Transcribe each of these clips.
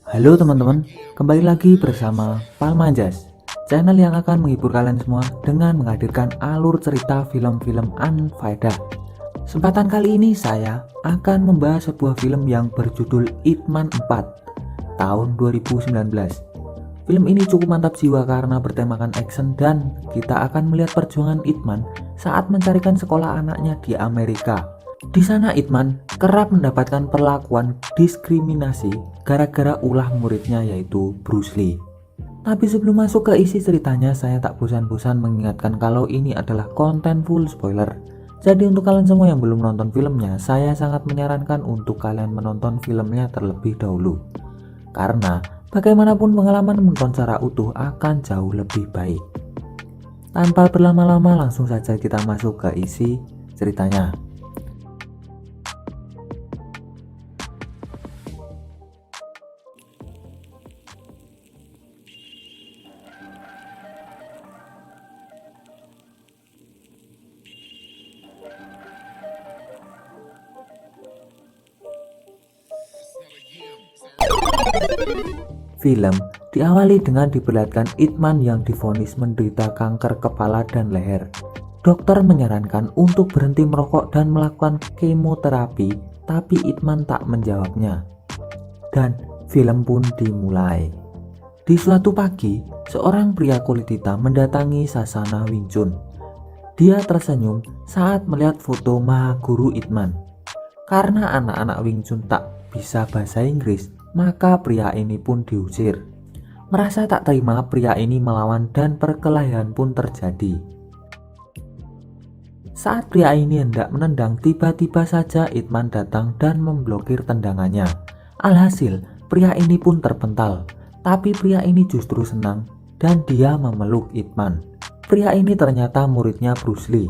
Halo teman-teman, kembali lagi bersama Palmanjas, channel yang akan menghibur kalian semua dengan menghadirkan alur cerita film-film unfaedah. Kesempatan kali ini saya akan membahas sebuah film yang berjudul Ip Man 4 tahun 2019. Film ini cukup mantap jiwa karena bertemakan action dan kita akan melihat perjuangan Ip Man saat mencarikan sekolah anaknya di Amerika. Di sana Ip Man kerap mendapatkan perlakuan diskriminasi gara-gara ulah muridnya yaitu Bruce Lee. Tapi sebelum masuk ke isi ceritanya, saya tak bosan-bosan mengingatkan kalau ini adalah konten full spoiler. Jadi untuk kalian semua yang belum nonton filmnya, saya sangat menyarankan untuk kalian menonton filmnya terlebih dahulu. Karena bagaimanapun pengalaman menonton secara utuh akan jauh lebih baik. Tanpa berlama-lama langsung saja kita masuk ke isi ceritanya. Film diawali dengan diperlihatkan Ip Man yang divonis menderita kanker kepala dan leher. Dokter menyarankan untuk berhenti merokok dan melakukan kemoterapi, tapi Ip Man tak menjawabnya. Dan film pun dimulai. Di suatu pagi, seorang pria kulit hitam mendatangi Sasana Wing Chun. Dia tersenyum saat melihat foto Maha Guru Ip Man. Karena anak-anak Wing Chun tak bisa bahasa Inggris, maka pria ini pun diusir. Merasa tak terima, pria ini melawan dan perkelahian pun terjadi. Saat pria ini hendak menendang, tiba-tiba saja Ip Man datang dan memblokir tendangannya. Alhasil, pria ini pun terpental. Tapi pria ini justru senang dan dia memeluk Ip Man. Pria ini ternyata muridnya Bruce Lee.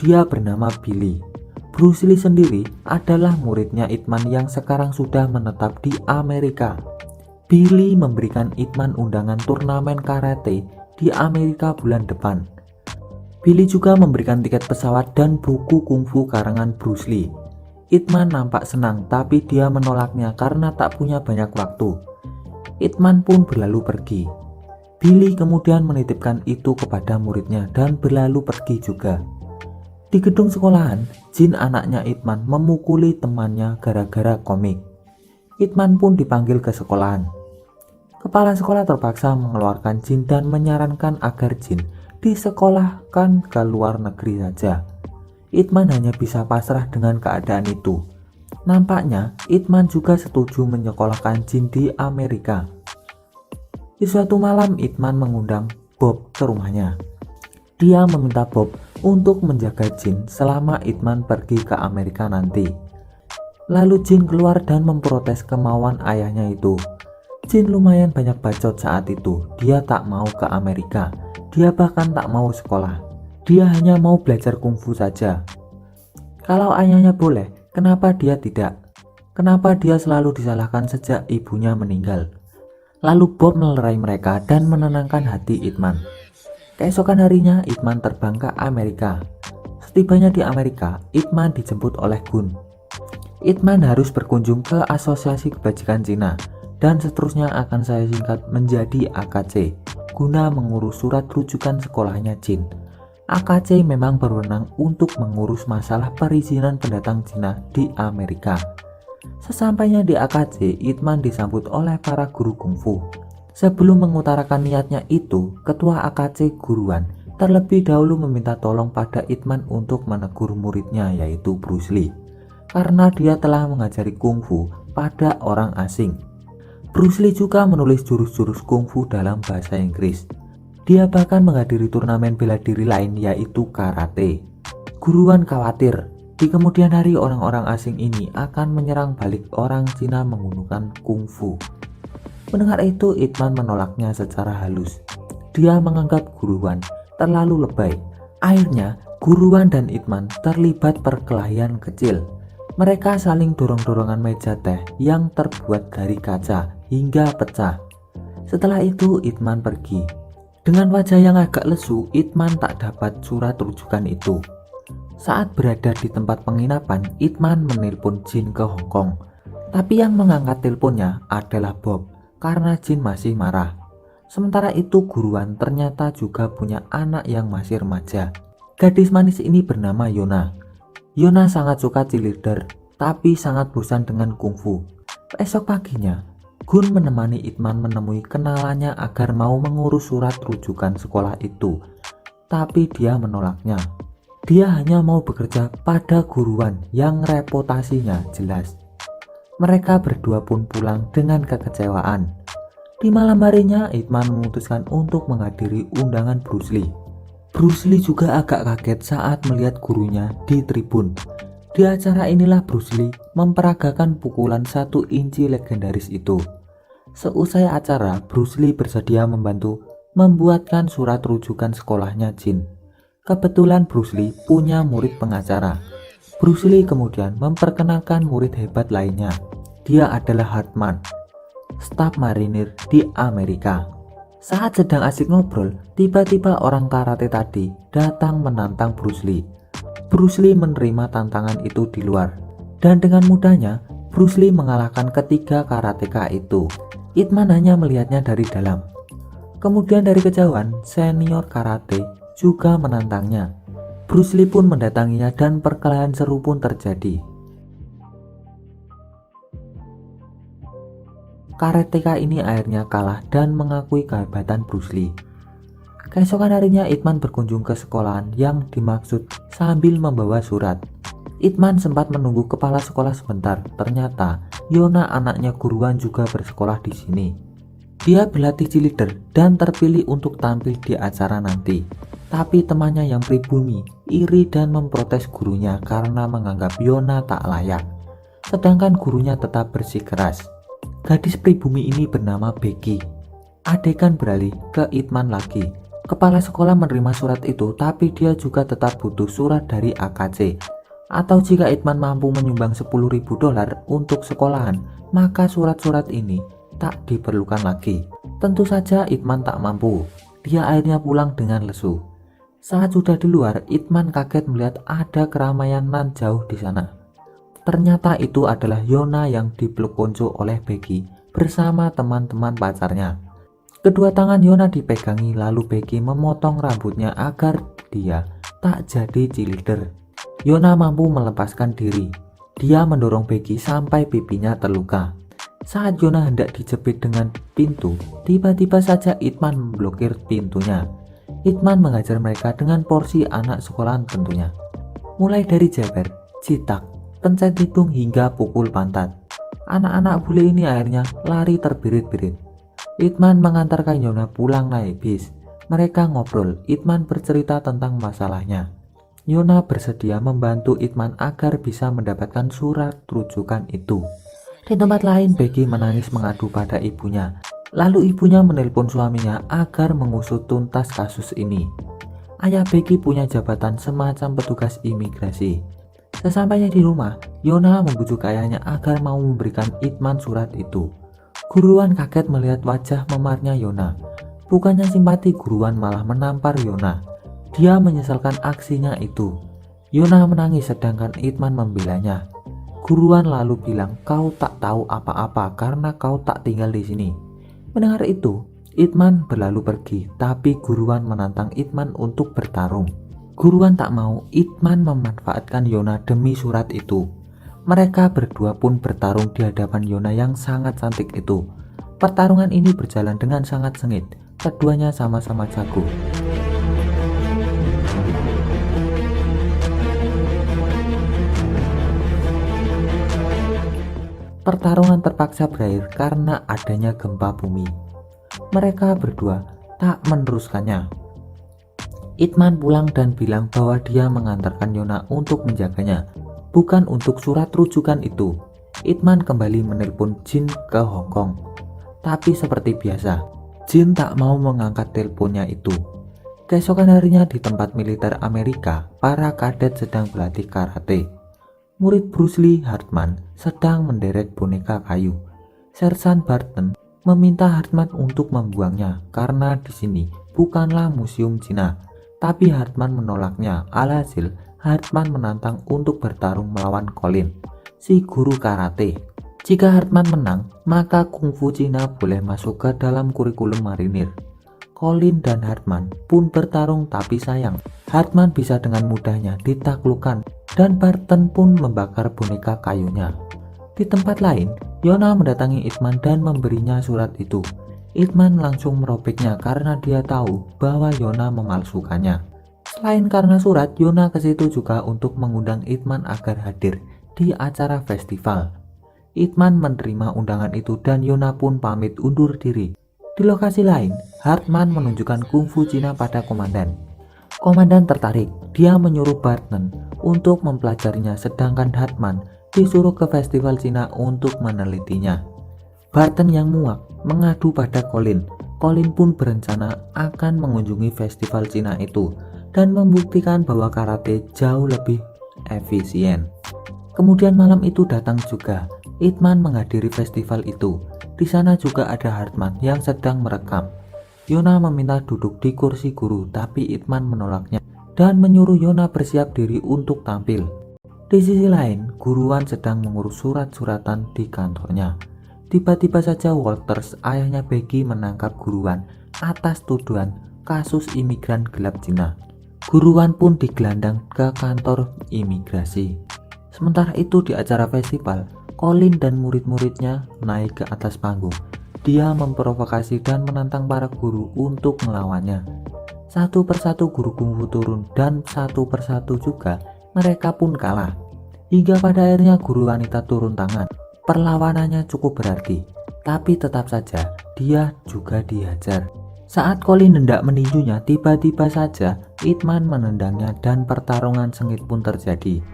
Dia bernama Billy. Bruce Lee sendiri adalah muridnya Ip Man yang sekarang sudah menetap di Amerika. Billy memberikan Ip Man undangan turnamen karate di Amerika bulan depan. Billy juga memberikan tiket pesawat dan buku kungfu karangan Bruce Lee. Ip Man nampak senang, tapi dia menolaknya karena tak punya banyak waktu. Ip Man pun berlalu pergi. Billy kemudian menitipkan itu kepada muridnya dan berlalu pergi juga. Di gedung sekolahan, Jin anaknya Ip Man memukuli temannya gara-gara komik. Ip Man pun dipanggil ke sekolahan. Kepala sekolah terpaksa mengeluarkan Jin dan menyarankan agar Jin disekolahkan ke luar negeri saja. Ip Man hanya bisa pasrah dengan keadaan itu. Nampaknya Ip Man juga setuju menyekolahkan Jin di Amerika. Di suatu malam Ip Man mengundang Bob ke rumahnya. Dia meminta Bob untuk menjaga Jin selama Ip Man pergi ke Amerika nanti. Lalu Jin keluar dan memprotes kemauan ayahnya itu. Jin lumayan banyak bacot saat itu. Dia tak mau ke Amerika. Dia bahkan tak mau sekolah. Dia hanya mau belajar kungfu saja. Kalau ayahnya boleh, kenapa dia tidak? Kenapa dia selalu disalahkan sejak ibunya meninggal? Lalu Bob melerai mereka dan menenangkan hati Ip Man. Keesokan harinya, Ip Man terbang ke Amerika. Setibanya di Amerika, Ip Man dijemput oleh Gun. Ip Man harus berkunjung ke Asosiasi Kebajikan Cina, dan seterusnya akan saya singkat menjadi AKC, guna mengurus surat rujukan sekolahnya Jin. AKC memang berwenang untuk mengurus masalah perizinan pendatang Cina di Amerika. Sesampainya di AKC, Ip Man disambut oleh para guru kungfu. Sebelum mengutarakan niatnya itu, ketua AKC Guruan terlebih dahulu meminta tolong pada Ip Man untuk menegur muridnya yaitu Bruce Lee, karena dia telah mengajari kungfu pada orang asing. Bruce Lee juga menulis jurus-jurus kungfu dalam bahasa Inggris. Dia bahkan menghadiri turnamen bela diri lain yaitu karate. Guruan khawatir di kemudian hari orang-orang asing ini akan menyerang balik orang Cina menggunakan kungfu. Mendengar itu, Ip Man menolaknya secara halus. Dia menganggap Guruan terlalu lebay. Akhirnya, Guruan dan Ip Man terlibat perkelahian kecil. Mereka saling dorong-dorongan meja teh yang terbuat dari kaca hingga pecah. Setelah itu, Ip Man pergi. Dengan wajah yang agak lesu, Ip Man tak dapat surat rujukan itu. Saat berada di tempat penginapan, Ip Man menelpon Jin ke Hong Kong. Tapi yang mengangkat teleponnya adalah Bob. karena Jin masih marah. Sementara itu guruan ternyata juga punya anak yang masih remaja. Gadis manis ini bernama Yona. Yona sangat suka cheerleader, tapi sangat bosan dengan kungfu. Esok paginya, Gun menemani Itman menemui kenalannya agar mau mengurus surat rujukan sekolah itu. Tapi dia menolaknya. Dia hanya mau bekerja pada guruan yang reputasinya jelas. Mereka berdua pun pulang dengan kekecewaan. Di malam harinya, Itman memutuskan untuk menghadiri undangan Bruce Lee. Bruce Lee juga agak kaget saat melihat gurunya di tribun. Di acara inilah Bruce Lee memperagakan pukulan 1 inci legendaris itu. Seusai acara, Bruce Lee bersedia membantu membuatkan surat rujukan sekolahnya Jin. Kebetulan Bruce Lee punya murid pengacara. Bruce Lee kemudian memperkenalkan murid hebat lainnya. Dia adalah Hartman, staf marinir di Amerika. Saat sedang asik ngobrol, tiba-tiba orang karate tadi datang menantang Bruce Lee. Bruce Lee menerima tantangan itu di luar, dan dengan mudahnya Bruce Lee mengalahkan ketiga karateka itu. Itman hanya melihatnya dari dalam. Kemudian dari kejauhan, senior karate juga menantangnya. Bruce Lee pun mendatanginya dan perkelahian seru pun terjadi. Karateka ini akhirnya kalah dan mengakui kehebatan Bruce Lee. Keesokan harinya Itman berkunjung ke sekolahan yang dimaksud sambil membawa surat. Itman sempat menunggu kepala sekolah sebentar. Ternyata Yona, anaknya guruan, juga bersekolah di sini. Dia berlatih cheerleader dan terpilih untuk tampil di acara nanti. Tapi temannya yang pribumi iri dan memprotes gurunya karena menganggap Yona tak layak. Sedangkan gurunya tetap bersikeras. Gadis pribumi ini bernama Becky. Adegan beralih ke Itman lagi. Kepala sekolah menerima surat itu, tapi dia juga tetap butuh surat dari AKC. Atau jika Itman mampu menyumbang $10.000 untuk sekolahan, maka surat-surat ini tak diperlukan lagi. Tentu saja Itman tak mampu. Dia akhirnya pulang dengan lesu. Saat sudah di luar, Itman kaget melihat ada keramaian nan jauh di sana. Ternyata itu adalah Yona yang dipeluk konco oleh Becky bersama teman-teman pacarnya. Kedua tangan Yona dipegangi, lalu Becky memotong rambutnya agar dia tak jadi cheerleader. Yona mampu melepaskan diri. Dia mendorong Becky sampai pipinya terluka. Saat Yona hendak dijepit dengan pintu, tiba-tiba saja Itman memblokir pintunya. Itman mengajar mereka dengan porsi anak sekolahan tentunya. Mulai dari jaber, jitak, pencet hidung hingga pukul pantat. Anak-anak bule ini akhirnya lari terbirit-birit. Itman mengantarkan Yona pulang naik bis. Mereka ngobrol. Itman bercerita tentang masalahnya. Yona bersedia membantu Itman agar bisa mendapatkan surat rujukan itu. Di tempat lain, Becky menangis mengadu pada ibunya. Lalu ibunya menelpon suaminya agar mengusut tuntas kasus ini. Ayah Becky punya jabatan semacam petugas imigrasi. Sesampainya di rumah, Yona membujuk ayahnya agar mau memberikan Itman surat itu. Guruan kaget melihat wajah memarnya Yona. Bukannya simpati, guruan malah menampar Yona. Dia menyesalkan aksinya itu. Yona menangis sedangkan Itman membelanya. Guruan lalu bilang, "Kau tak tahu apa-apa karena kau tak tinggal di sini." Mendengar itu, Itman berlalu pergi, tapi guruan menantang Itman untuk bertarung. Guruan tak mau. Itman memanfaatkan Yona demi surat itu. Mereka berdua pun bertarung di hadapan Yona yang sangat cantik itu. Pertarungan ini berjalan dengan sangat sengit. Keduanya sama-sama jago. Pertarungan terpaksa berakhir karena adanya gempa bumi. Mereka berdua tak meneruskannya. Itman pulang dan bilang bahwa dia mengantarkan Yona untuk menjaganya, bukan untuk surat rujukan itu. Itman kembali menelpon Jin ke Hong Kong. Tapi seperti biasa, Jin tak mau mengangkat teleponnya itu. Keesokan harinya di tempat militer Amerika, para kadet sedang berlatih karate. Murid Bruce Lee, Hartman, sedang menderek boneka kayu. Sersan Barton meminta Hartman untuk membuangnya karena di sini bukanlah museum Cina. Tapi Hartman menolaknya. Alhasil, Hartman menantang untuk bertarung melawan Colin, si guru karate. Jika Hartman menang, maka kungfu Cina boleh masuk ke dalam kurikulum marinir. Colin dan Hartman pun bertarung, tapi sayang, Hartman bisa dengan mudahnya ditaklukkan dan Barton pun membakar boneka kayunya. Di tempat lain, Yona mendatangi Idman dan memberinya surat itu. Idman langsung merobeknya karena dia tahu bahwa Yona memalsukannya. Selain karena surat, Yona ke situ juga untuk mengundang Idman agar hadir di acara festival. Idman menerima undangan itu dan Yona pun pamit undur diri. Di lokasi lain, Hartman menunjukkan kungfu Cina pada komandan. Komandan tertarik, dia menyuruh Barton untuk mempelajarinya, sedangkan Hartman disuruh ke festival Cina untuk menelitinya. Barton yang muak mengadu pada Colin. Colin pun berencana akan mengunjungi festival Cina itu dan membuktikan bahwa karate jauh lebih efisien. Kemudian malam itu datang juga. Idman menghadiri festival itu. Di sana juga ada Hartman yang sedang merekam. Yona meminta duduk di kursi guru, tapi Idman menolaknya dan menyuruh Yona bersiap diri untuk tampil. Di sisi lain, Guruan sedang mengurus surat-suratan di kantornya. Tiba-tiba saja Walters, ayahnya Becky, menangkap Guruan atas tuduhan kasus imigran gelap Cina. Guruan pun digelandang ke kantor imigrasi. Sementara itu di acara festival, Colin dan murid-muridnya naik ke atas panggung. Dia memprovokasi dan menantang para guru untuk melawannya. Satu persatu guru kungfu turun dan satu persatu juga mereka pun kalah. Hingga pada akhirnya guru wanita turun tangan. Perlawanannya cukup berarti, tapi tetap saja dia juga dihajar. Saat Colin hendak meninjunya, tiba-tiba saja Idman menendangnya dan pertarungan sengit pun terjadi.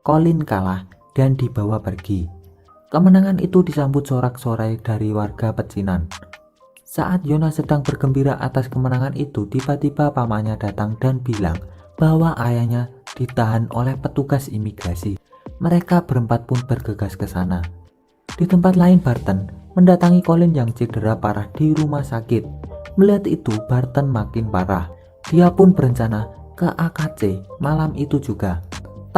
Colin kalah dan dibawa pergi. Kemenangan itu disambut sorak-sorai dari warga pecinan. Saat Yona sedang bergembira atas kemenangan itu, tiba-tiba pamannya datang dan bilang bahwa ayahnya ditahan oleh petugas imigrasi. Mereka berempat pun bergegas ke sana. Di tempat lain, Barton mendatangi Colin yang cedera parah di rumah sakit. Melihat itu, Barton makin parah. Dia pun berencana ke AKC malam itu juga.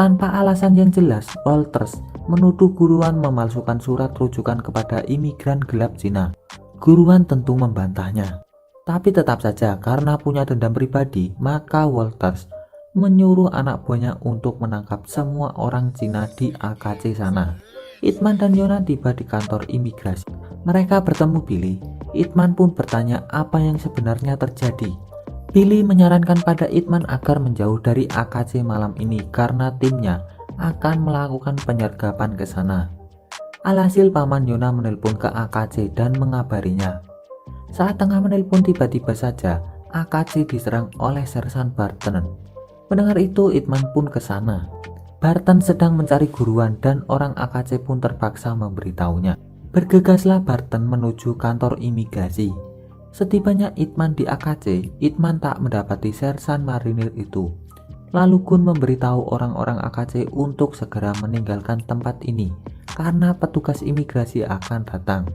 Tanpa alasan yang jelas, Walters menuduh Guruan memalsukan surat rujukan kepada imigran gelap Cina. Guruan tentu membantahnya. Tapi tetap saja karena punya dendam pribadi, maka Walters menyuruh anak buahnya untuk menangkap semua orang Cina di AKC sana. Idman dan Yona tiba di kantor imigrasi. Mereka bertemu Billy. Idman pun bertanya apa yang sebenarnya terjadi. Billy menyarankan pada Idman agar menjauh dari AKC malam ini karena timnya akan melakukan penyergapan ke sana. Alhasil paman Yona menelpon ke AKC dan mengabarinya. Saat tengah menelpon, tiba-tiba saja AKC diserang oleh Sersan Barton. Mendengar itu, Idman pun ke sana. Barton sedang mencari Guruan dan orang AKC pun terpaksa memberitahunya. Bergegaslah Barton menuju kantor imigrasi. Setibanya Idman di AKC, Idman tak mendapati Sersan marinir itu. Lalu Gun memberitahu orang-orang AKC untuk segera meninggalkan tempat ini karena petugas imigrasi akan datang.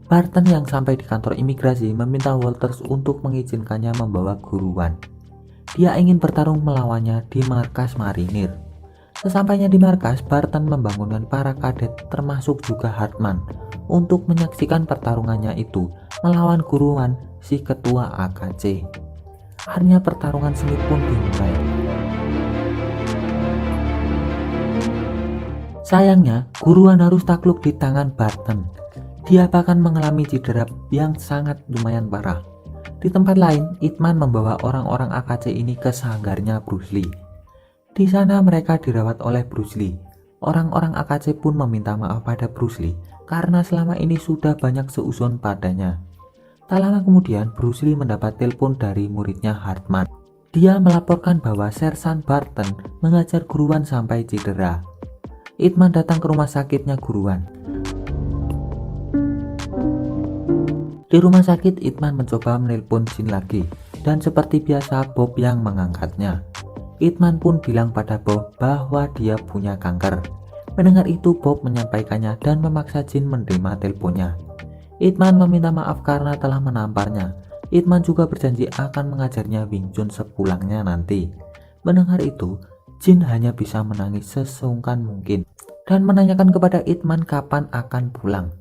Barton yang sampai di kantor imigrasi meminta Walters untuk mengizinkannya membawa Guruan. Dia ingin bertarung melawannya di markas marinir. Sesampainya di markas, Barton membangunkan para kadet termasuk juga Hartman untuk menyaksikan pertarungannya itu melawan Guruan, si ketua AKC. Akhirnya pertarungan sengit pun dimulai. Sayangnya, Guruan harus takluk di tangan Barton. Dia bahkan mengalami cedera yang sangat lumayan parah. Di tempat lain, Idman membawa orang-orang AKC ini ke sanggarnya Bruce Lee. Di sana mereka dirawat oleh Bruce Lee. Orang-orang AKC pun meminta maaf pada Bruce Lee karena selama ini sudah banyak seuzon padanya. Tak lama kemudian, Bruce Lee mendapat telepon dari muridnya Hartman. Dia melaporkan bahwa Sersan Barton mengajar Guruan sampai cedera. Idman datang ke rumah sakitnya Guruan. Di rumah sakit, Idman mencoba menelpon Jin lagi, dan seperti biasa Bob yang mengangkatnya. Idman pun bilang pada Bob bahwa dia punya kanker. Mendengar itu, Bob menyampaikannya dan memaksa Jin menerima teleponnya. Ip-Man meminta maaf karena telah menamparnya. Ip-Man juga berjanji akan mengajarnya Wing Chun sepulangnya nanti. Mendengar itu, Jin hanya bisa menangis sesungkan mungkin dan menanyakan kepada Ip-Man kapan akan pulang.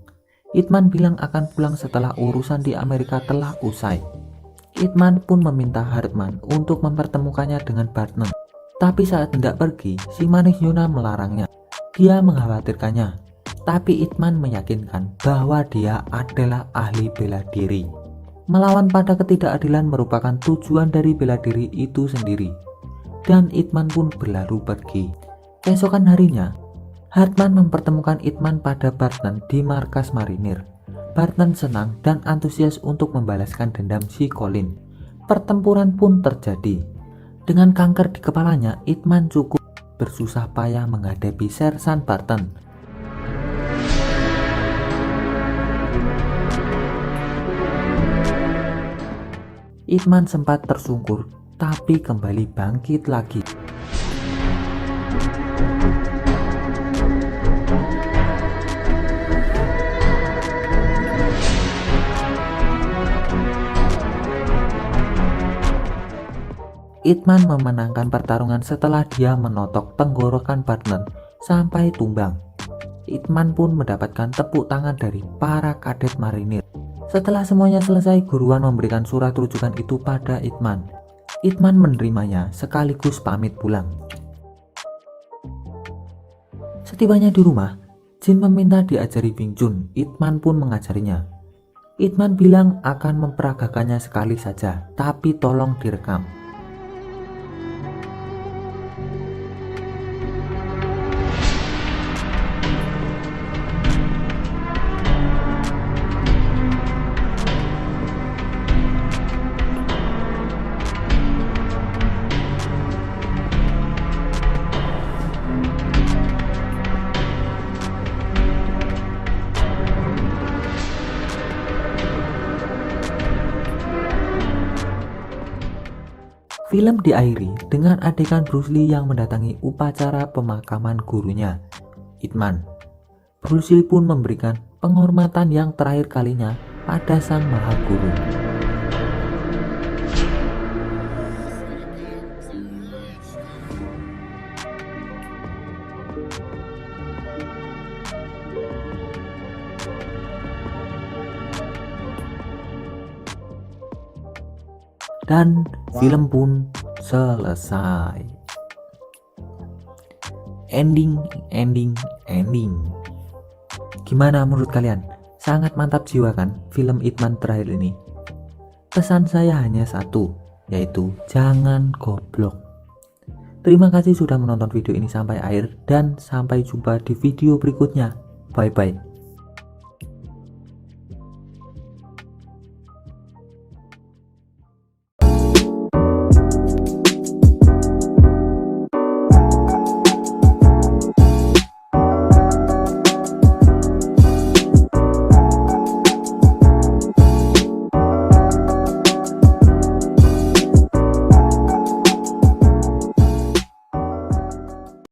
Ip-Man bilang akan pulang setelah urusan di Amerika telah usai. Ip-Man pun meminta Hartman untuk mempertemukannya dengan Barton. Tapi saat hendak pergi, si manis Yuna melarangnya. Dia mengkhawatirkannya, tapi Ip-Man meyakinkan bahwa dia adalah ahli bela diri. Melawan pada ketidakadilan merupakan tujuan dari bela diri itu sendiri. Dan Ip-Man pun berlalu pergi. Keesokan harinya, Hartman mempertemukan Ip-Man pada Barton di markas marinir. Barton senang dan antusias untuk membalaskan dendam si Colin. Pertempuran pun terjadi. Dengan kanker di kepalanya, Ip-Man cukup bersusah payah menghadapi Sersan Barton. Ip-Man sempat tersungkur, tapi kembali bangkit lagi. Ip-Man memenangkan pertarungan setelah dia menotok tenggorokan Barton sampai tumbang. Ip-Man pun mendapatkan tepuk tangan dari para kadet marinir. Setelah semuanya selesai, guruan memberikan surat rujukan itu pada Ip-Man. Ip-Man menerimanya sekaligus pamit pulang. Setibanya di rumah, Jin meminta diajari Wing Chun. Ip-Man pun mengajarinya. Ip-Man bilang akan memperagakannya sekali saja, tapi tolong direkam. Film diakhiri dengan adegan Bruce Lee yang mendatangi upacara pemakaman gurunya, Ip-Man. Bruce Lee pun memberikan penghormatan yang terakhir kalinya pada sang maha guru. Dan film pun selesai. Ending. Gimana menurut kalian? Sangat mantap jiwa kan film Ip-Man terakhir ini? Pesan saya hanya satu, yaitu jangan goblok. Terima kasih sudah menonton video ini sampai akhir dan sampai jumpa di video berikutnya. Bye bye.